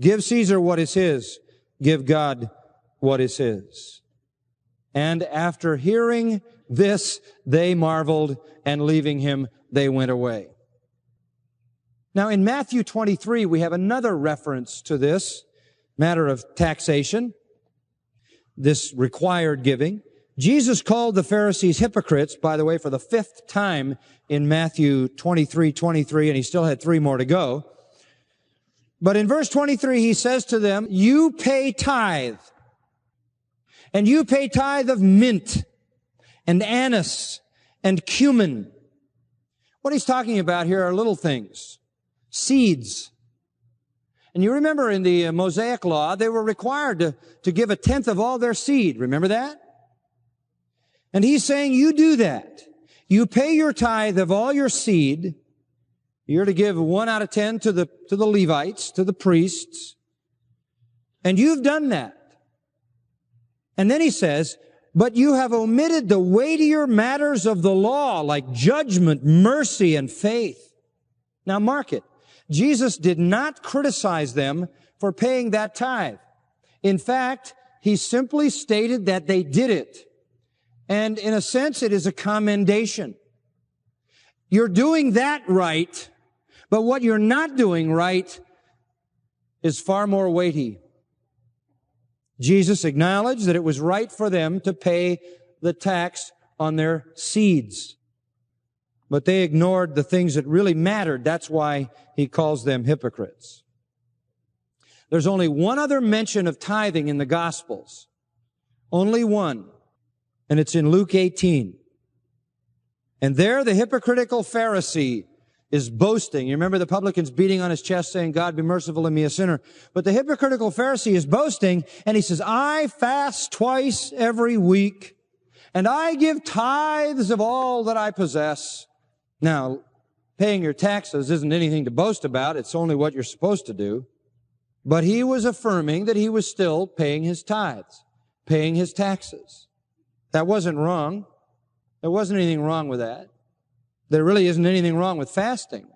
Give Caesar what is his. Give God what is his. And after hearing this, they marveled, and leaving him, they went away. Now, in Matthew 23, we have another reference to this matter of taxation, this required giving. Jesus called the Pharisees hypocrites, by the way, for the 5th time in Matthew 23:23, and he still had 3 more to go. But in verse 23, he says to them, you pay tithe, and you pay tithe of mint and anise and cumin. What he's talking about here are little things, seeds. And you remember in the Mosaic law, they were required to give a tenth of all their seed. Remember that? And he's saying, you do that. You pay your tithe of all your seed. You're to give 1 out of 10 to the Levites, to the priests. And you've done that. And then he says, but you have omitted the weightier matters of the law, like judgment, mercy, and faith. Now mark it. Jesus did not criticize them for paying that tithe. In fact, he simply stated that they did it. And in a sense, it is a commendation. You're doing that right, but what you're not doing right is far more weighty. Jesus acknowledged that it was right for them to pay the tax on their seeds. But they ignored the things that really mattered. That's why he calls them hypocrites. There's only one other mention of tithing in the Gospels. Only one. And it's in Luke 18. And there the hypocritical Pharisee is boasting. You remember the publican's beating on his chest saying, God, be merciful to me, a sinner. But the hypocritical Pharisee is boasting, and he says, I fast twice every week, and I give tithes of all that I possess. Now, paying your taxes isn't anything to boast about. It's only what you're supposed to do. But he was affirming that he was still paying his tithes, paying his taxes. That wasn't wrong. There wasn't anything wrong with that. There really isn't anything wrong with fasting.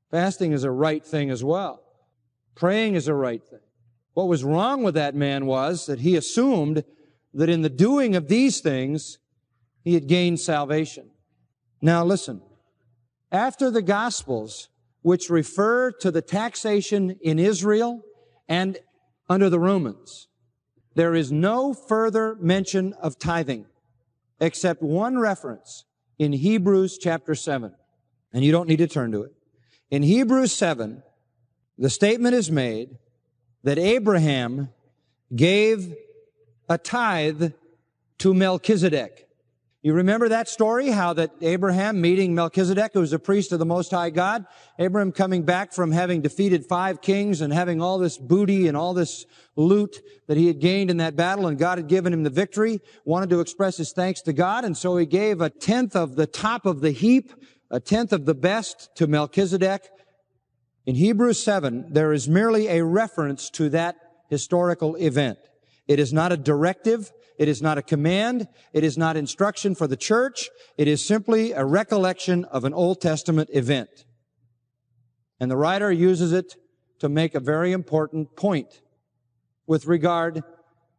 Fasting is a right thing as well. Praying is a right thing. What was wrong with that man was that he assumed that in the doing of these things, he had gained salvation. Now listen, after the Gospels, which refer to the taxation in Israel and under the Romans, there is no further mention of tithing except one reference in Hebrews chapter 7. And you don't need to turn to it. In Hebrews 7, the statement is made that Abraham gave a tithe to Melchizedek. You remember that story, how that Abraham meeting Melchizedek, who was a priest of the Most High God, Abraham coming back from having defeated 5 kings and having all this booty and all this loot that he had gained in that battle, and God had given him the victory, wanted to express his thanks to God, and so he gave a tenth of the top of the heap, a tenth of the best to Melchizedek. In Hebrews 7, there is merely a reference to that historical event. It is not a directive. It is not a command. It is not instruction for the church. It is simply a recollection of an Old Testament event. And the writer uses it to make a very important point with regard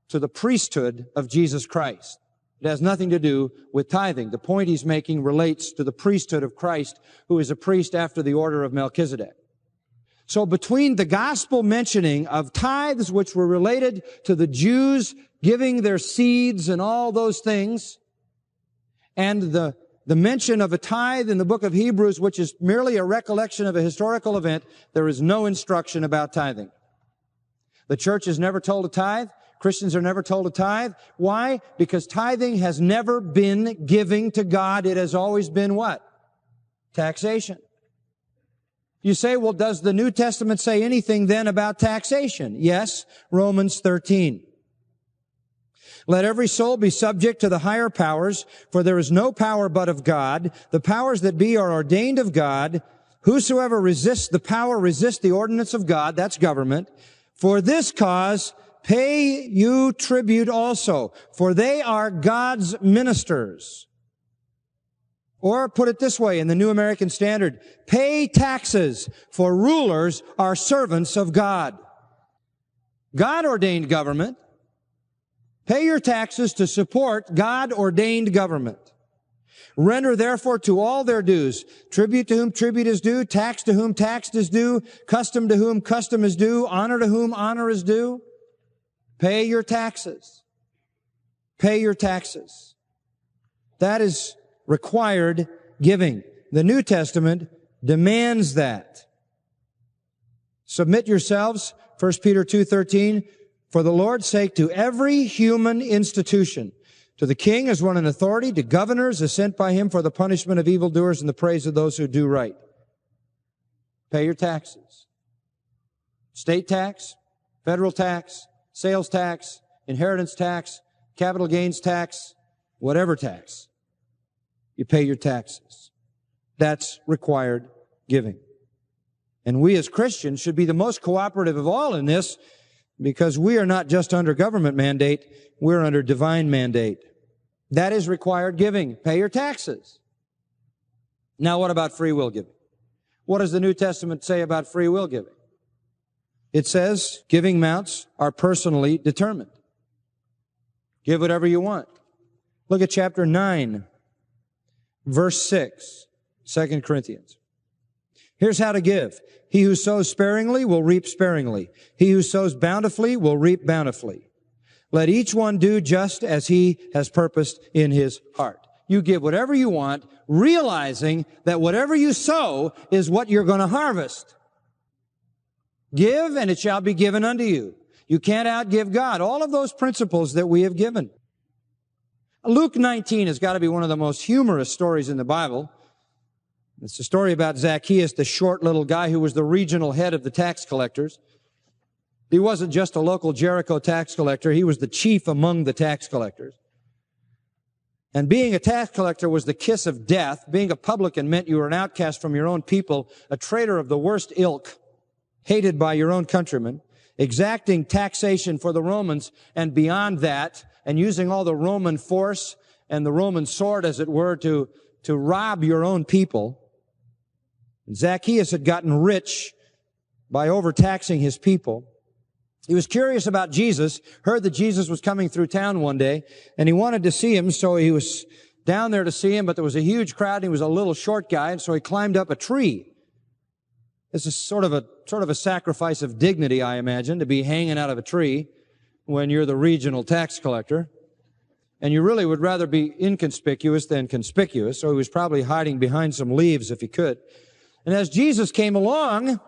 to the priesthood of Jesus Christ. It has nothing to do with tithing. The point he's making relates to the priesthood of Christ, who is a priest after the order of Melchizedek. So between the gospel mentioning of tithes, which were related to the Jews giving their seeds and all those things, and the mention of a tithe in the book of Hebrews, which is merely a recollection of a historical event, there is no instruction about tithing. The church is never told to tithe. Christians are never told to tithe. Why? Because tithing has never been giving to God. It has always been what? Taxation. You say, well, does the New Testament say anything then about taxation? Yes, Romans 13. Let every soul be subject to the higher powers, for there is no power but of God. The powers that be are ordained of God. Whosoever resists the power resists the ordinance of God. That's government. For this cause pay you tribute also, for they are God's ministers. Or put it this way in the New American Standard, pay taxes, for rulers are servants of God. God-ordained government. Pay your taxes to support God-ordained government. Render therefore to all their dues, tribute to whom tribute is due, tax to whom tax is due, custom to whom custom is due, honor to whom honor is due. Pay your taxes. Pay your taxes. That is required giving. The New Testament demands that. Submit yourselves, 1 Peter 2:13, for the Lord's sake to every human institution, to the king as one in authority, to governors as sent by him for the punishment of evildoers and the praise of those who do right. Pay your taxes. State tax, federal tax, sales tax, inheritance tax, capital gains tax, whatever tax. You pay your taxes. That's required giving. And we as Christians should be the most cooperative of all in this, because we are not just under government mandate, we're under divine mandate. That is required giving. Pay your taxes. Now what about free will giving? What does the New Testament say about free will giving? It says giving amounts are personally determined. Give whatever you want. Look at chapter 9, verse 6, 2 Corinthians. Here's how to give. He who sows sparingly will reap sparingly. He who sows bountifully will reap bountifully. Let each one do just as he has purposed in his heart. You give whatever you want, realizing that whatever you sow is what you're going to harvest. Give, and it shall be given unto you. You can't outgive God. All of those principles that we have given. Luke 19 has got to be one of the most humorous stories in the Bible. It's a story about Zacchaeus, the short little guy who was the regional head of the tax collectors. He wasn't just a local Jericho tax collector. He was the chief among the tax collectors. And being a tax collector was the kiss of death. Being a publican meant you were an outcast from your own people, a traitor of the worst ilk, hated by your own countrymen, exacting taxation for the Romans, and beyond that, and using all the Roman force and the Roman sword, as it were, to rob your own people. Zacchaeus had gotten rich by overtaxing his people. He was curious about Jesus, heard that Jesus was coming through town one day, and he wanted to see him, so he was down there to see him, but there was a huge crowd, and he was a little short guy, and so he climbed up a tree. This is sort of a sacrifice of dignity, I imagine, to be hanging out of a tree when you're the regional tax collector. And you really would rather be inconspicuous than conspicuous, so he was probably hiding behind some leaves if he could. And as Jesus came along,